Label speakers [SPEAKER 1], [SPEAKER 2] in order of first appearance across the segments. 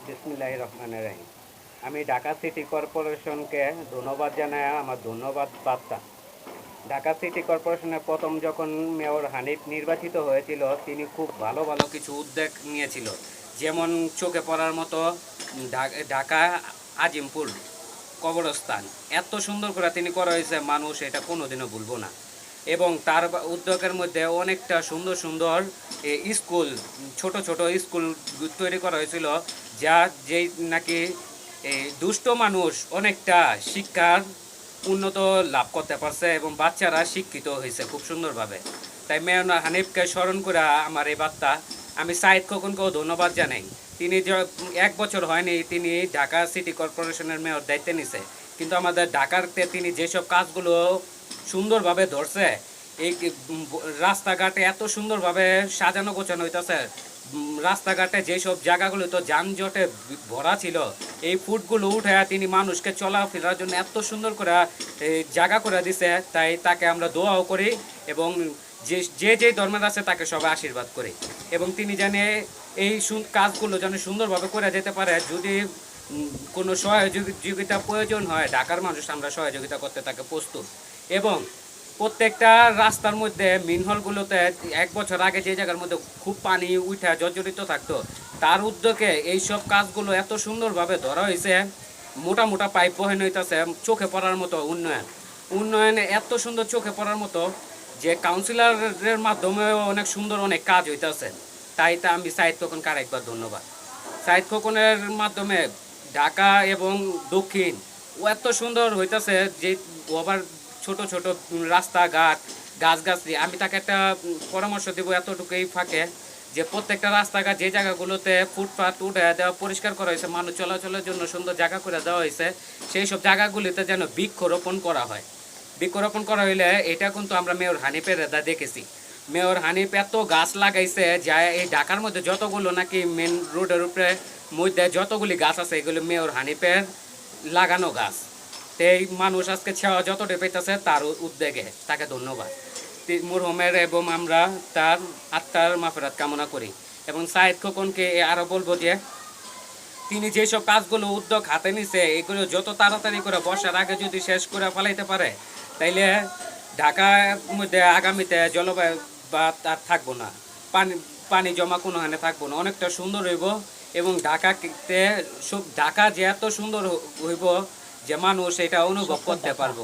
[SPEAKER 1] বিসমিল্লাহির রহমানির রহিম। আমি ঢাকা সিটি কর্পোরেশনকে ধন্যবাদ জানাই, আমার ধন্যবাদ বার্তা। ঢাকা সিটি কর্পোরেশনের প্রথম যখন মেয়র হানিফ নির্বাচিত হয়েছিল, তিনি খুব ভালো ভালো কিছু উদ্যোগ নিয়েছিল। যেমন চোখে পড়ার মতো ঢাকা আজিমপুর কবরস্থান এত সুন্দর করে তিনি করা হয়েছে, মানুষ এটা কোনোদিনও ভুলবো না। এবং তার উদ্যোগের মধ্যে অনেকটা সুন্দর সুন্দর স্কুল, ছোট ছোট স্কুল তৈরি করা হয়েছিল, যা যেই নাকি দুষ্ট মানুষ অনেকটা শিক্ষার উন্নত লাভ করতে পারছে এবং বাচ্চারা শিক্ষিত হয়েছে খুব সুন্দরভাবে। তাই মেয়র হানিফকে স্মরণ করে আমার এই বার্তা। আমি সাইদ খোকনকেও ধন্যবাদ জানাই। তিনি এক বছর হয়নি তিনি ঢাকা সিটি কর্পোরেশনের মেয়র দায়িত্বে নিছে, কিন্তু আমাদের ঢাকাতে তিনি যেসব কাজগুলো সুন্দরভাবে ধরছে, এই রাস্তাঘাটে এত সুন্দরভাবে সাজানো গোছানো হইতেছে। রাস্তাঘাটে যেসব জায়গাগুলো তো যানজটে ভরা ছিল, এই ফুটগুলো উঠে তিনি মানুষকে চলাফেরার জন্য এত সুন্দর করে জায়গা করে দিছে। তাই তাকে আমরা দোয়াও করি এবং যে যে ধর্মের আছে তাকে সবাই আশীর্বাদ করি এবং তিনি জানে এই কাজগুলো যেন সুন্দরভাবে করে যেতে পারে। যদি কোনো সহযোগিতা প্রয়োজন হয়, ঢাকার মানুষ আমরা সহযোগিতা করতে তাকে প্রস্তুত। এবং প্রত্যেকটা রাস্তার মধ্যে মিনহলগুলোতে এক বছর আগে যে জায়গার মধ্যে খুব পানি উঠা জর্জরিত থাকতো, তার উদ্যোগে এইসব কাজগুলো এত সুন্দরভাবে ধরা হয়েছে। মোটা মোটা পাইপ বহানো হইতেছে, চোখে পড়ার মতো উন্নয়নে এত সুন্দর চোখে পড়ার মতো যে কাউন্সিলরের মাধ্যমেও অনেক সুন্দর অনেক কাজ হইতেছে। তাই আমি সাইদ খোকনকে আরেকবার ধন্যবাদ। সাইদ খোকনের মাধ্যমে ঢাকা এবং দক্ষিণ ও এত সুন্দর হইতেছে যে আবার ছোট ছোট রাস্তাঘাট গাছগাছলি। আমি তাকে একটা পরামর্শ দেবো এতটুকুই ফাঁকে, যে প্রত্যেকটা রাস্তাঘাট যে জায়গাগুলোতে ফুটপাথ উঠে দেওয়া পরিষ্কার করা হয়েছে, মানুষ চলাচলের জন্য সুন্দর জায়গা করে দেওয়া হয়েছে, সেই সব জায়গাগুলিতে যেন বৃক্ষরোপণ করা হয়। বৃক্ষরোপণ করা হইলে এটা কিন্তু আমরা মেয়র হানিফের রেদা দেখেছি। মেয়র হানিফ এত গাছ লাগাইছে যা এই ঢাকার মধ্যে যতগুলো নাকি মেন রোডের উপরে মধ্যে যতগুলি গাছ আছে, এগুলো মেয়র হানিফের লাগানো গাছ। এই মানুষ আজকে ছেওয়া যতটা পেতেছে তার উদ্যোগে, তাকে ধন্যবাদ। মুরহমের এবং আমরা তার আত্মার মাফেরাত কামনা করি। এবং সাইদ খোকনকে আরও বলবো যে তিনি যেসব কাজগুলো উদ্যোগ হাতে নিছে, এগুলো যত তাড়াতাড়ি করে বর্ষার আগে যদি শেষ করে ফেলাইতে পারে, তাইলে ঢাকার মধ্যে আগামীতে জলবায়ু বা আর থাকবো না, পানি পানি জমা কোনোখানে থাকবো না, অনেকটা সুন্দর হইব। এবং ঢাকা যে এত সুন্দর হইব যে মানুষ এটা অনুভব করতে পারবো।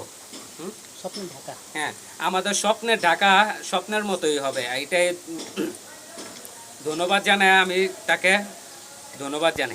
[SPEAKER 2] স্বপ্নের ঢাকা,
[SPEAKER 1] হ্যাঁ, আমাদের স্বপ্নের ঢাকা স্বপ্নের মতোই হবে। এটাই ধন্যবাদ জানাই, আমি তাকে ধন্যবাদ জানাই।